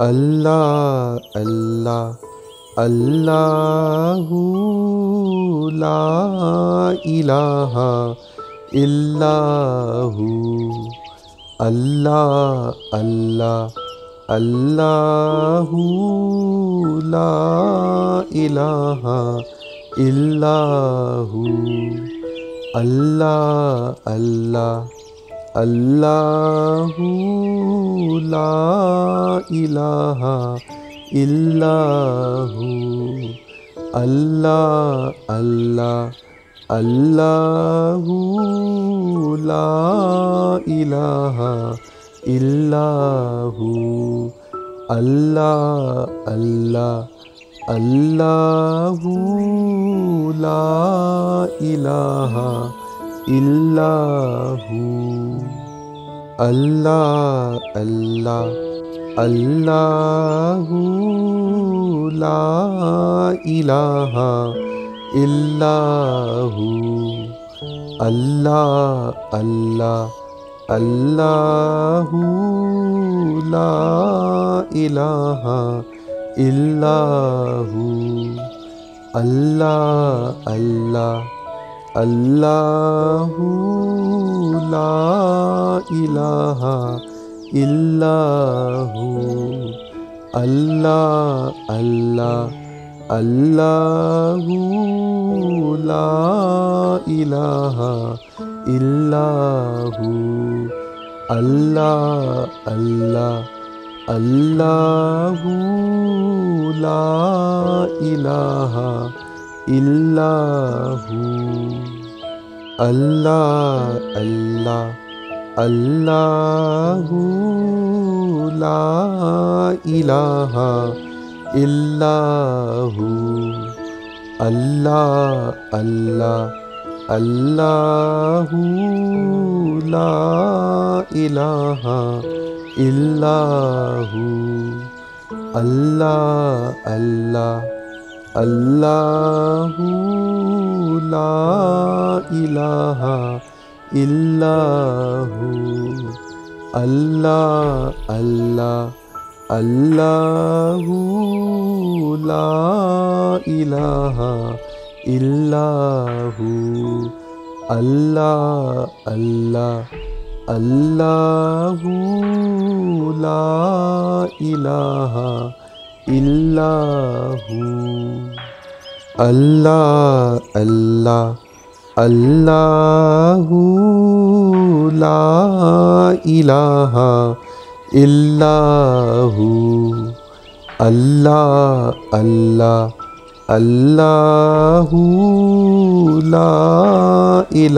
اللہ اللہ اللہ لا الہ الا ہو، اللہ اللہ اللہ لا الہ الا ہو، اللہ اللہ اللہ لا الہ الا ہو، اللہ اللہ اللہ لا الہ الا ہو، اللہ اللہ اللہ لا الہ الا ہو، اللہ اللہ اللہ لا الہ الا ہو، اللہ اللہ اللہ لا الہ الا ہو، اللہ اللہ اللہ لا الہ الا ہو، اللہ اللہ اللہ لا الہ الا ہو، اللہ اللہ اللہ لا الہ الا ہو، اللہ اللہ اللہ لا الہ الا ہو، اللہ اللہ اللہ لا الہ الا ہو، اللہ اللہ اللہ لا الہ الا ہو، اللہ اللہ اللہ لا الہ الا ہو، اللہ اللہ اللہ لا الہ الا ہو، اللہ اللہ اللہ لا الہ الا ہو، اللہ اللہ اللہ لا الہ